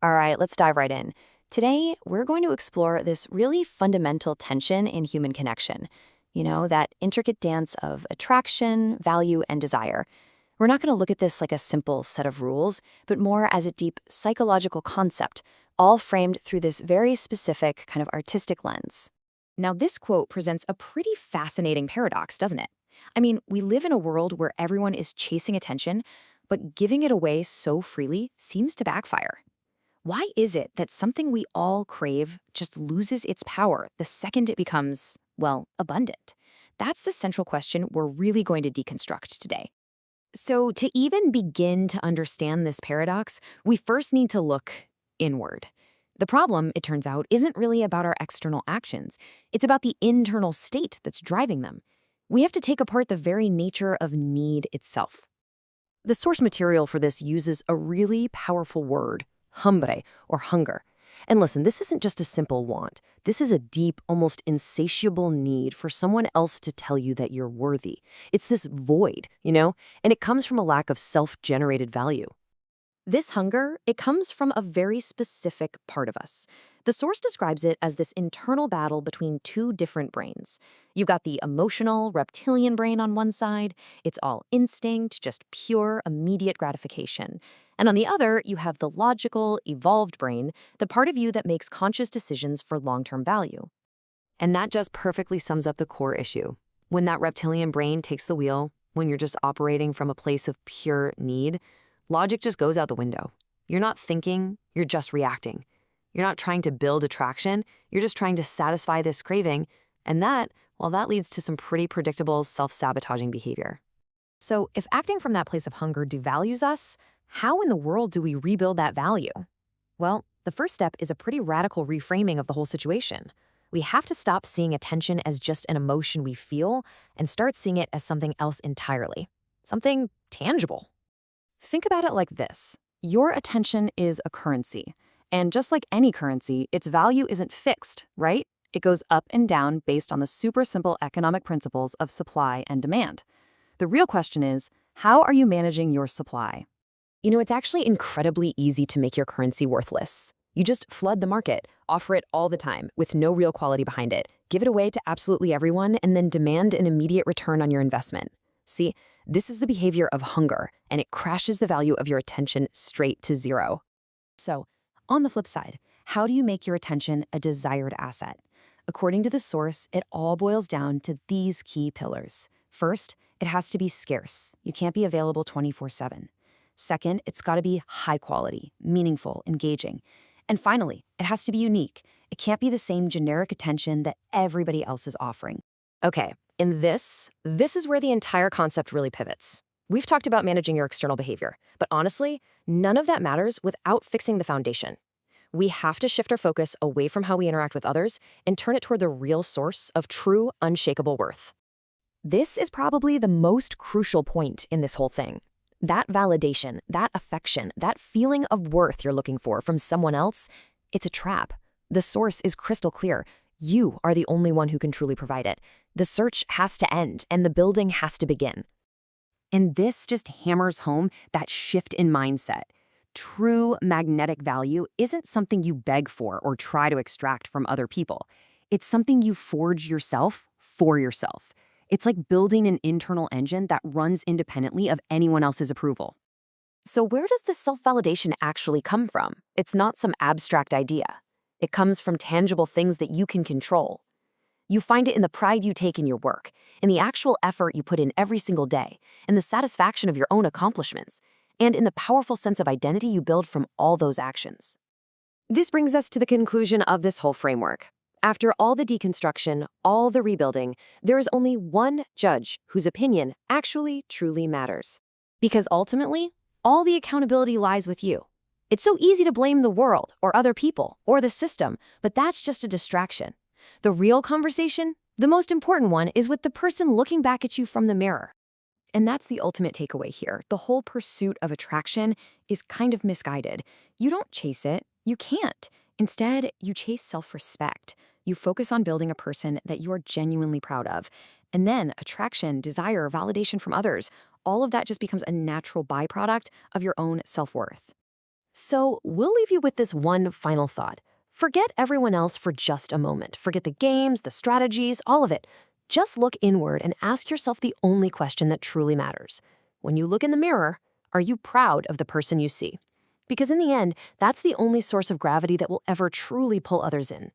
All right, let's dive right in. Today, we're going to explore this really fundamental tension in human connection. That intricate dance of attraction, value, and desire. We're not going to look at this like a simple set of rules, but more as a deep psychological concept, all framed through this very specific kind of artistic lens. Now, this quote presents a pretty fascinating paradox, doesn't it? I mean, we live in a world where everyone is chasing attention, but giving it away so freely seems to backfire. Why is it that something we all crave just loses its power the second it becomes, well, abundant? That's the central question we're really going to deconstruct today. So, to even begin to understand this paradox, we first need to look inward. The problem, it turns out, isn't really about our external actions. It's about the internal state that's driving them. We have to take apart the very nature of need itself. The source material for this uses a really powerful word, hambre, or hunger. And listen, this isn't just a simple want. This is a deep, almost insatiable need for someone else to tell you that you're worthy. It's this void, and it comes from a lack of self-generated value. This hunger, it comes from a very specific part of us. The source describes it as this internal battle between two different brains. You've got the emotional, reptilian brain on one side. It's all instinct, just pure, immediate gratification. And on the other, you have the logical, evolved brain, the part of you that makes conscious decisions for long-term value. And that just perfectly sums up the core issue. When that reptilian brain takes the wheel, when you're just operating from a place of pure need, logic just goes out the window. You're not thinking, you're just reacting. You're not trying to build attraction, you're just trying to satisfy this craving, and that leads to some pretty predictable self-sabotaging behavior. So if acting from that place of hunger devalues us, how in the world do we rebuild that value? Well, the first step is a pretty radical reframing of the whole situation. We have to stop seeing attention as just an emotion we feel and start seeing it as something else entirely, something tangible. Think about it like this. Your attention is a currency. And just like any currency, its value isn't fixed, right? It goes up and down based on the super simple economic principles of supply and demand. The real question is, how are you managing your supply? It's actually incredibly easy to make your currency worthless. You just flood the market, offer it all the time with no real quality behind it, give it away to absolutely everyone, and then demand an immediate return on your investment. See, this is the behavior of hunger, and it crashes the value of your attention straight to zero. So, on the flip side, how do you make your attention a desired asset? According to the source, it all boils down to these key pillars. First, it has to be scarce. You can't be available 24/7. Second, it's got to be high quality, meaningful, engaging. And finally, it has to be unique. It can't be the same generic attention that everybody else is offering. Okay, in this is where the entire concept really pivots. We've talked about managing your external behavior, but honestly, none of that matters without fixing the foundation. We have to shift our focus away from how we interact with others and turn it toward the real source of true, unshakable worth. This is probably the most crucial point in this whole thing. That validation, that affection, that feeling of worth you're looking for from someone else, it's a trap. The source is crystal clear. You are the only one who can truly provide it. The search has to end, and the building has to begin. And this just hammers home that shift in mindset. True magnetic value isn't something you beg for or try to extract from other people. It's something you forge yourself for yourself. It's like building an internal engine that runs independently of anyone else's approval. So where does this self-validation actually come from? It's not some abstract idea. It comes from tangible things that you can control. You find it in the pride you take in your work, in the actual effort you put in every single day, in the satisfaction of your own accomplishments, and in the powerful sense of identity you build from all those actions. This brings us to the conclusion of this whole framework. After all the deconstruction, all the rebuilding, there is only one judge whose opinion actually truly matters. Because ultimately, all the accountability lies with you. It's so easy to blame the world or other people or the system, but that's just a distraction. The real conversation, the most important one, is with the person looking back at you from the mirror. And that's the ultimate takeaway here. The whole pursuit of attraction is kind of misguided. You don't chase it. You can't. Instead, you chase self-respect. You focus on building a person that you are genuinely proud of. And then attraction, desire, validation from others, all of that just becomes a natural byproduct of your own self-worth. So we'll leave you with this one final thought. Forget everyone else for just a moment. Forget the games, the strategies, all of it. Just look inward and ask yourself the only question that truly matters. When you look in the mirror, are you proud of the person you see? Because in the end, that's the only source of gravity that will ever truly pull others in.